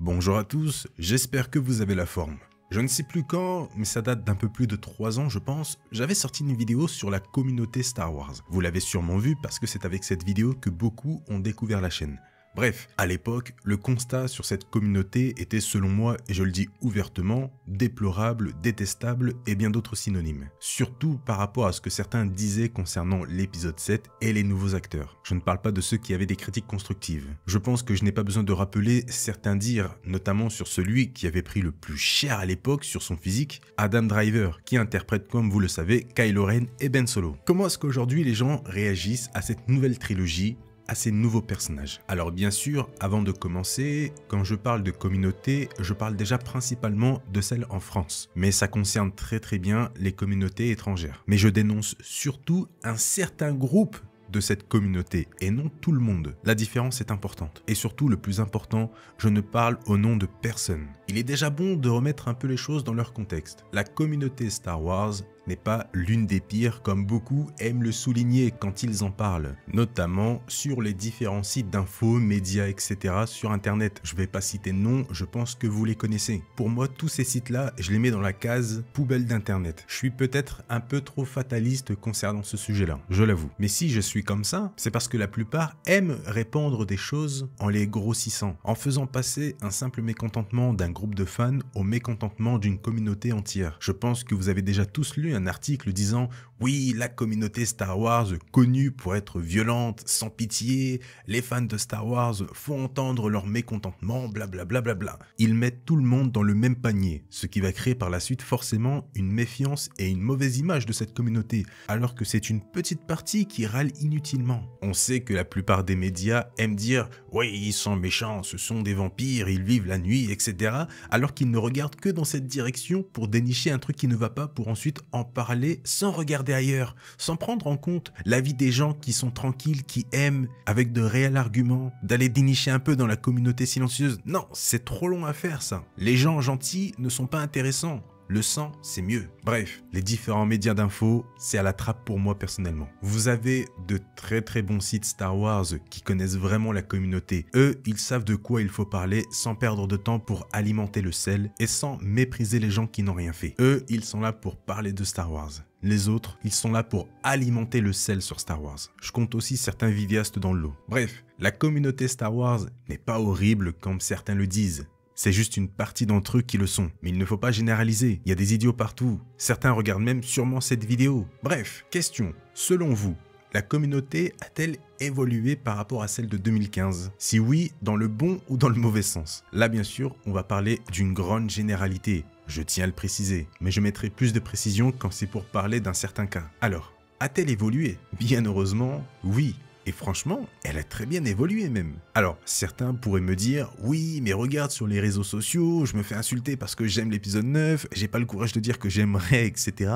Bonjour à tous, j'espère que vous avez la forme. Je ne sais plus quand, mais ça date d'un peu plus de 3 ans je pense, j'avais sorti une vidéo sur la communauté Star Wars. Vous l'avez sûrement vu parce que c'est avec cette vidéo que beaucoup ont découvert la chaîne. Bref, à l'époque, le constat sur cette communauté était selon moi, et je le dis ouvertement, déplorable, détestable et bien d'autres synonymes. Surtout par rapport à ce que certains disaient concernant l'épisode 7 et les nouveaux acteurs. Je ne parle pas de ceux qui avaient des critiques constructives. Je pense que je n'ai pas besoin de rappeler certains dires, notamment sur celui qui avait pris le plus cher à l'époque sur son physique, Adam Driver, qui interprète comme vous le savez Kylo Ren et Ben Solo. Comment est-ce qu'aujourd'hui les gens réagissent à cette nouvelle trilogie, à ces nouveaux personnages? Alors bien sûr, avant de commencer, quand je parle de communauté, je parle déjà principalement de celle en France. Mais ça concerne très bien les communautés étrangères. Mais je dénonce surtout un certain groupe de cette communauté et non tout le monde. La différence est importante. Et surtout, le plus important, je ne parle au nom de personne. Il est déjà bon de remettre un peu les choses dans leur contexte. La communauté Star Wars n'est pas l'une des pires comme beaucoup aiment le souligner quand ils en parlent, notamment sur les différents sites d'infos, médias, etc. sur internet. Je vais pas citer de nom, je pense que vous les connaissez. Pour moi, tous ces sites-là, je les mets dans la case poubelle d'internet. Je suis peut-être un peu trop fataliste concernant ce sujet-là, je l'avoue. Mais si je suis comme ça, c'est parce que la plupart aiment répandre des choses en les grossissant, en faisant passer un simple mécontentement d'un groupe de fans au mécontentement d'une communauté entière. Je pense que vous avez déjà tous lu un article disant « Oui, la communauté Star Wars connue pour être violente, sans pitié, les fans de Star Wars font entendre leur mécontentement, blablabla. Bla bla bla. » Ils mettent tout le monde dans le même panier, ce qui va créer par la suite forcément une méfiance et une mauvaise image de cette communauté, alors que c'est une petite partie qui râle inutilement. On sait que la plupart des médias aiment dire « Oui, ils sont méchants, ce sont des vampires, ils vivent la nuit, etc. » alors qu'ils ne regardent que dans cette direction pour dénicher un truc qui ne va pas pour ensuite en parler sans regarder ailleurs, sans prendre en compte l'avis des gens qui sont tranquilles, qui aiment, avec de réels arguments, d'aller dénicher un peu dans la communauté silencieuse. Non, c'est trop long à faire ça. Les gens gentils ne sont pas intéressants. Le sang, c'est mieux. Bref, les différents médias d'infos, c'est à la trappe pour moi personnellement. Vous avez de très bons sites Star Wars qui connaissent vraiment la communauté. Eux, ils savent de quoi il faut parler sans perdre de temps pour alimenter le sel et sans mépriser les gens qui n'ont rien fait. Eux, ils sont là pour parler de Star Wars. Les autres, ils sont là pour alimenter le sel sur Star Wars. Je compte aussi certains vidéastes dans le lot. Bref, la communauté Star Wars n'est pas horrible comme certains le disent. C'est juste une partie d'entre eux qui le sont. Mais il ne faut pas généraliser, il y a des idiots partout. Certains regardent même sûrement cette vidéo. Bref, question, selon vous, la communauté a-t-elle évolué par rapport à celle de 2015? Si oui, dans le bon ou dans le mauvais sens? Là bien sûr, on va parler d'une grande généralité. Je tiens à le préciser, mais je mettrai plus de précision quand c'est pour parler d'un certain cas. Alors, a-t-elle évolué? Bien heureusement, oui. Et franchement, elle a très bien évolué même. Alors, certains pourraient me dire « Oui, mais regarde sur les réseaux sociaux, je me fais insulter parce que j'aime l'épisode 9, j'ai pas le courage de dire que j'aimerais, etc. »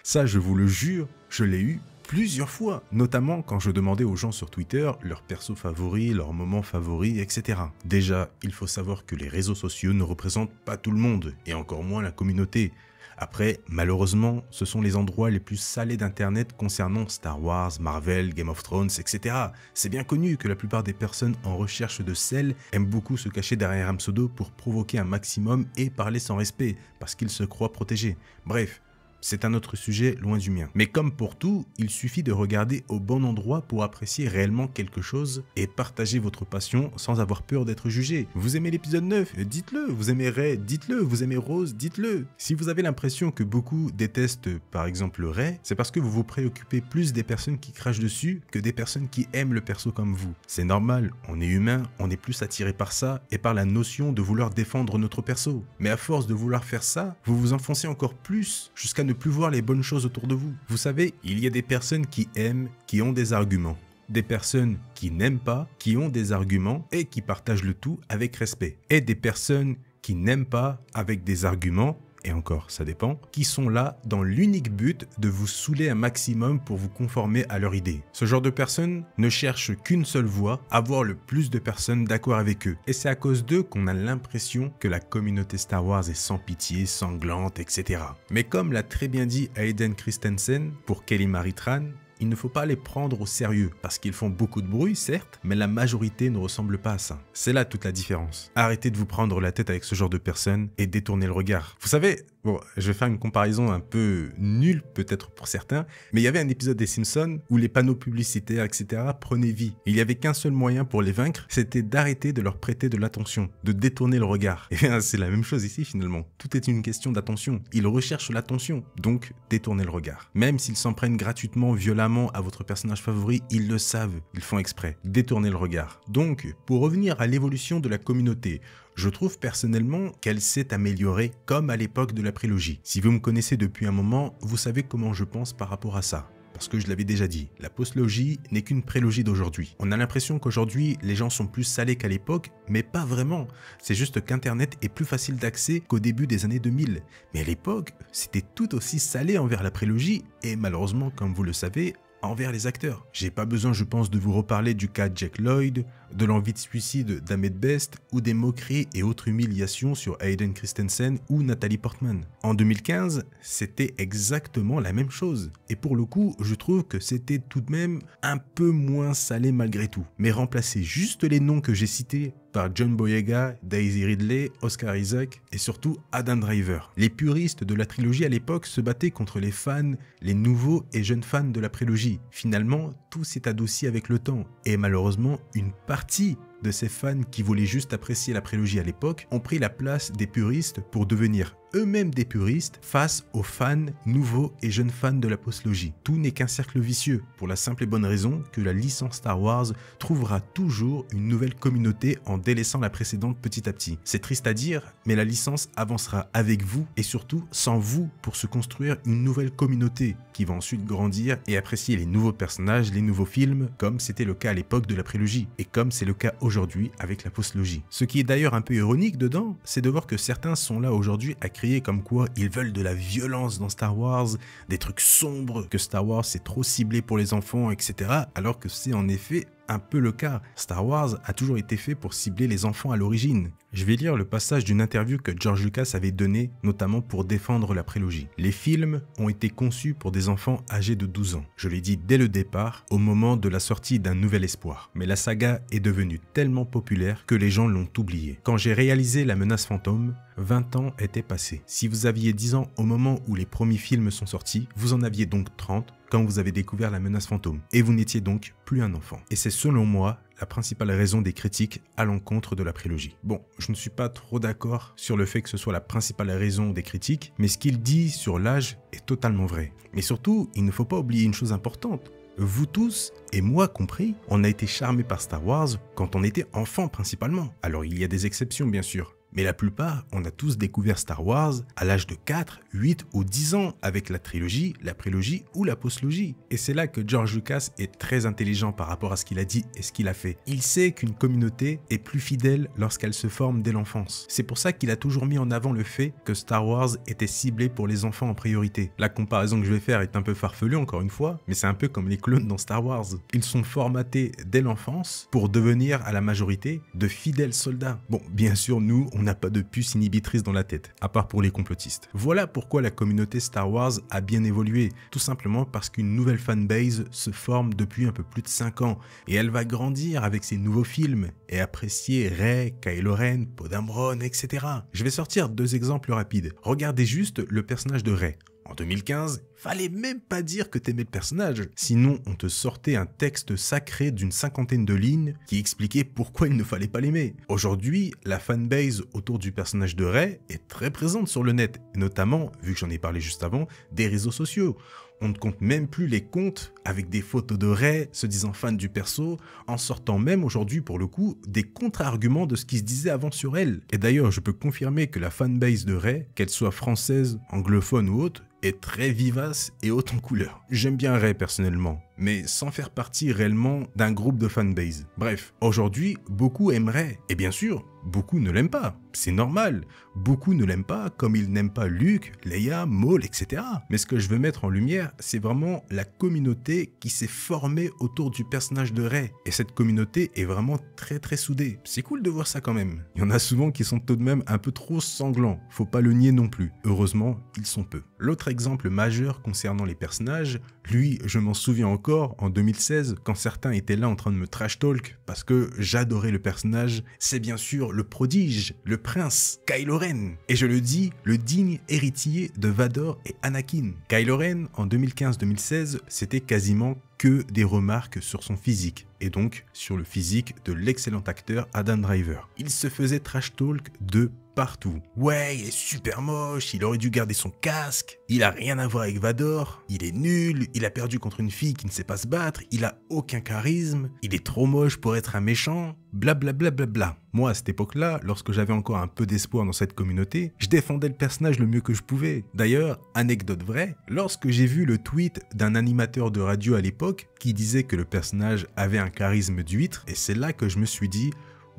Ça, je vous le jure, je l'ai eu plusieurs fois, notamment quand je demandais aux gens sur Twitter leurs persos favoris, leurs moments favoris, etc. Déjà, il faut savoir que les réseaux sociaux ne représentent pas tout le monde, et encore moins la communauté. Après, malheureusement, ce sont les endroits les plus salés d'internet concernant Star Wars, Marvel, Game of Thrones, etc. C'est bien connu que la plupart des personnes en recherche de sel aiment beaucoup se cacher derrière un pseudo pour provoquer un maximum et parler sans respect, parce qu'ils se croient protégés. Bref. C'est un autre sujet loin du mien. Mais comme pour tout, il suffit de regarder au bon endroit pour apprécier réellement quelque chose et partager votre passion sans avoir peur d'être jugé. Vous aimez l'épisode 9? Dites-le. Vous aimez Rey? Dites-le. Vous aimez Rose? Dites-le. Si vous avez l'impression que beaucoup détestent par exemple Rey, c'est parce que vous vous préoccupez plus des personnes qui crachent dessus que des personnes qui aiment le perso comme vous. C'est normal, on est humain, on est plus attiré par ça et par la notion de vouloir défendre notre perso. Mais à force de vouloir faire ça, vous vous enfoncez encore plus jusqu'à ne plus voir les bonnes choses autour de vous. Vous savez, il y a des personnes qui aiment, qui ont des arguments. Des personnes qui n'aiment pas, qui ont des arguments et qui partagent le tout avec respect. Et des personnes qui n'aiment pas avec des arguments, et encore, ça dépend, qui sont là dans l'unique but de vous saouler un maximum pour vous conformer à leur idée. Ce genre de personnes ne cherchent qu'une seule voie, avoir le plus de personnes d'accord avec eux. Et c'est à cause d'eux qu'on a l'impression que la communauté Star Wars est sans pitié, sanglante, etc. Mais comme l'a très bien dit Hayden Christensen pour Kelly Marie Tran, il ne faut pas les prendre au sérieux, parce qu'ils font beaucoup de bruit, certes, mais la majorité ne ressemble pas à ça. C'est là toute la différence. Arrêtez de vous prendre la tête avec ce genre de personnes et détournez le regard. Vous savez, bon, je vais faire une comparaison un peu nulle peut-être pour certains, mais il y avait un épisode des Simpsons où les panneaux publicitaires, etc. prenaient vie. Il n'y avait qu'un seul moyen pour les vaincre, c'était d'arrêter de leur prêter de l'attention, de détourner le regard. Et bien, c'est la même chose ici finalement. Tout est une question d'attention. Ils recherchent l'attention, donc détournez le regard. Même s'ils s'en prennent gratuitement, violemment à votre personnage favori, ils le savent, ils font exprès. Détournez le regard. Donc, pour revenir à l'évolution de la communauté, je trouve personnellement qu'elle s'est améliorée comme à l'époque de la prélogie. Si vous me connaissez depuis un moment, vous savez comment je pense par rapport à ça. Parce que je l'avais déjà dit, la postlogie n'est qu'une prélogie d'aujourd'hui. On a l'impression qu'aujourd'hui, les gens sont plus salés qu'à l'époque, mais pas vraiment. C'est juste qu'Internet est plus facile d'accès qu'au début des années 2000. Mais à l'époque, c'était tout aussi salé envers la prélogie, et malheureusement, comme vous le savez, envers les acteurs. J'ai pas besoin, je pense, de vous reparler du cas Jack Lloyd, de l'envie de suicide d'Ahmed Best ou des moqueries et autres humiliations sur Hayden Christensen ou Natalie Portman. En 2015, c'était exactement la même chose. Et pour le coup, je trouve que c'était tout de même un peu moins salé malgré tout. Mais remplacer juste les noms que j'ai cités par John Boyega, Daisy Ridley, Oscar Isaac et surtout Adam Driver. Les puristes de la trilogie à l'époque se battaient contre les fans, les nouveaux et jeunes fans de la prélogie. Finalement, tout s'est adouci avec le temps et malheureusement, une partie de ces fans qui voulaient juste apprécier la prélogie à l'époque ont pris la place des puristes pour devenir eux-mêmes des puristes face aux fans nouveaux et jeunes fans de la postlogie. Tout n'est qu'un cercle vicieux, pour la simple et bonne raison que la licence Star Wars trouvera toujours une nouvelle communauté en délaissant la précédente petit à petit. C'est triste à dire, mais la licence avancera avec vous et surtout sans vous pour se construire une nouvelle communauté qui va ensuite grandir et apprécier les nouveaux personnages, les nouveaux films, comme c'était le cas à l'époque de la prélogie et comme c'est le cas aujourd'hui avec la postlogie. Ce qui est d'ailleurs un peu ironique dedans, c'est de voir que certains sont là aujourd'hui à crier comme quoi ils veulent de la violence dans Star Wars, des trucs sombres, que Star Wars c'est trop ciblé pour les enfants, etc. Alors que c'est en effet un peu le cas. Star Wars a toujours été fait pour cibler les enfants à l'origine. Je vais lire le passage d'une interview que George Lucas avait donnée, notamment pour défendre la prélogie. Les films ont été conçus pour des enfants âgés de 12 ans. Je l'ai dit dès le départ, au moment de la sortie d'Un Nouvel Espoir. Mais la saga est devenue tellement populaire que les gens l'ont oubliée. Quand j'ai réalisé La Menace Fantôme, 20 ans étaient passés. Si vous aviez 10 ans au moment où les premiers films sont sortis, vous en aviez donc 30 quand vous avez découvert La Menace Fantôme. Et vous n'étiez donc plus un enfant. Et c'est selon moi la principale raison des critiques à l'encontre de la prélogie. Bon, je ne suis pas trop d'accord sur le fait que ce soit la principale raison des critiques, mais ce qu'il dit sur l'âge est totalement vrai. Mais surtout, il ne faut pas oublier une chose importante. Vous tous, et moi compris, on a été charmés par Star Wars quand on était enfant principalement. Alors il y a des exceptions bien sûr. Mais la plupart, on a tous découvert Star Wars à l'âge de 4, 8 ou 10 ans avec la trilogie, la prélogie ou la postlogie. Et c'est là que George Lucas est très intelligent par rapport à ce qu'il a dit et ce qu'il a fait. Il sait qu'une communauté est plus fidèle lorsqu'elle se forme dès l'enfance. C'est pour ça qu'il a toujours mis en avant le fait que Star Wars était ciblé pour les enfants en priorité. La comparaison que je vais faire est un peu farfelue encore une fois, mais c'est un peu comme les clones dans Star Wars. Ils sont formatés dès l'enfance pour devenir à la majorité de fidèles soldats. Bon, bien sûr, nous, on n'a pas de puce inhibitrice dans la tête, à part pour les complotistes. Voilà pourquoi la communauté Star Wars a bien évolué, tout simplement parce qu'une nouvelle fanbase se forme depuis un peu plus de 5 ans, et elle va grandir avec ses nouveaux films, et apprécier Rey, Kylo Ren, Poe Dameron, etc. Je vais sortir 2 exemples rapides. Regardez juste le personnage de Rey. En 2015, fallait même pas dire que t'aimais le personnage, sinon on te sortait un texte sacré d'une 50aine de lignes qui expliquait pourquoi il ne fallait pas l'aimer. Aujourd'hui, la fanbase autour du personnage de Rey est très présente sur le net, et notamment, vu que j'en ai parlé juste avant, des réseaux sociaux. On ne compte même plus les comptes avec des photos de Rey se disant fan du perso, en sortant même aujourd'hui pour le coup des contre-arguments de ce qui se disait avant sur elle. Et d'ailleurs, je peux confirmer que la fanbase de Rey, qu'elle soit française, anglophone ou autre, est très vivace et haute en couleur. J'aime bien Rey personnellement, mais sans faire partie réellement d'un groupe de fanbase. Bref, aujourd'hui, beaucoup aiment Rey, et bien sûr, beaucoup ne l'aiment pas. C'est normal, beaucoup ne l'aiment pas comme ils n'aiment pas Luke, Leia, Maul, etc. Mais ce que je veux mettre en lumière, c'est vraiment la communauté qui s'est formée autour du personnage de Rey. Et cette communauté est vraiment très soudée. C'est cool de voir ça quand même. Il y en a souvent qui sont tout de même un peu trop sanglants, faut pas le nier non plus. Heureusement, ils sont peu. L'autre exemple majeur concernant les personnages, lui, je m'en souviens encore, encore en 2016 quand certains étaient là en train de me trash talk parce que j'adorais le personnage. C'est bien sûr le prodige, le prince, Kylo Ren. Et je le dis, le digne héritier de Vador et Anakin. Kylo Ren, en 2015-2016, c'était quasiment que des remarques sur son physique, et donc sur le physique de l'excellent acteur Adam Driver. Il se faisait trash talk de partout. Ouais, il est super moche, il aurait dû garder son casque, il a rien à voir avec Vador, il est nul, il a perdu contre une fille qui ne sait pas se battre, il a aucun charisme, il est trop moche pour être un méchant, blablabla. Bla bla bla. Moi, à cette époque-là, lorsque j'avais encore un peu d'espoir dans cette communauté, je défendais le personnage le mieux que je pouvais. D'ailleurs, anecdote vraie, lorsque j'ai vu le tweet d'un animateur de radio à l'époque qui disait que le personnage avait un charisme d'huître, et c'est là que je me suis dit,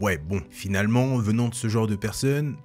ouais bon, finalement, venant de ce genre de personne,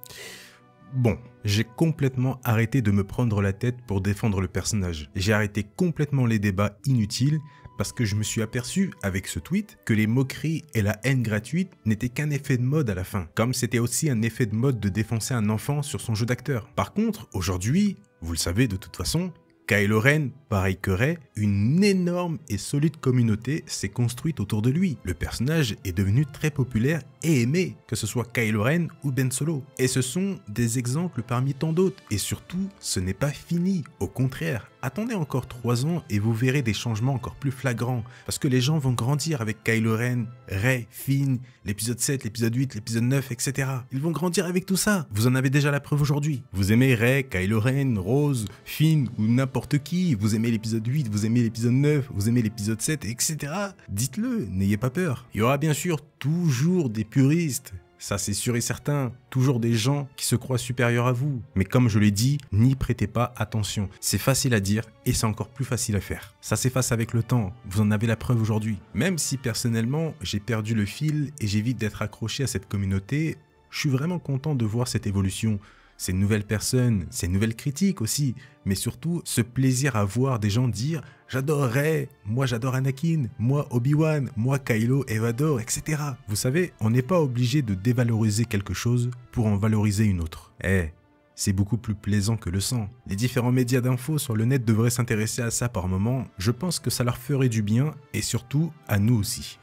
bon, j'ai complètement arrêté de me prendre la tête pour défendre le personnage. J'ai arrêté complètement les débats inutiles, parce que je me suis aperçu, avec ce tweet, que les moqueries et la haine gratuite n'étaient qu'un effet de mode à la fin, comme c'était aussi un effet de mode de défoncer un enfant sur son jeu d'acteur. Par contre, aujourd'hui, vous le savez de toute façon, Kylo Ren, pareil que Rey, une énorme et solide communauté s'est construite autour de lui. Le personnage est devenu très populaire et aimé, que ce soit Kylo Ren ou Ben Solo. Et ce sont des exemples parmi tant d'autres. Et surtout, ce n'est pas fini. Au contraire, attendez encore 3 ans et vous verrez des changements encore plus flagrants. Parce que les gens vont grandir avec Kylo Ren, Rey, Finn, l'épisode 7, l'épisode 8, l'épisode 9, etc. Ils vont grandir avec tout ça. Vous en avez déjà la preuve aujourd'hui. Vous aimez Rey, Kylo Ren, Rose, Finn ou n'importe qui. Vous aimez l'épisode 8, vous aimez l'épisode 9, vous aimez l'épisode 7, etc. Dites-le, n'ayez pas peur. Il y aura bien sûr toujours des puristes. Ça c'est sûr et certain, toujours des gens qui se croient supérieurs à vous. Mais comme je l'ai dit, n'y prêtez pas attention. C'est facile à dire et c'est encore plus facile à faire. Ça s'efface avec le temps, vous en avez la preuve aujourd'hui. Même si personnellement, j'ai perdu le fil et j'évite d'être accroché à cette communauté, je suis vraiment content de voir cette évolution. Ces nouvelles personnes, ces nouvelles critiques aussi, mais surtout ce plaisir à voir des gens dire « J'adore Rey, moi j'adore Anakin, moi Obi-Wan, moi Kylo et Vador, etc. » Vous savez, on n'est pas obligé de dévaloriser quelque chose pour en valoriser une autre. C'est beaucoup plus plaisant que le sang. Les différents médias d'infos sur le net devraient s'intéresser à ça par moment. Je pense que ça leur ferait du bien et surtout à nous aussi.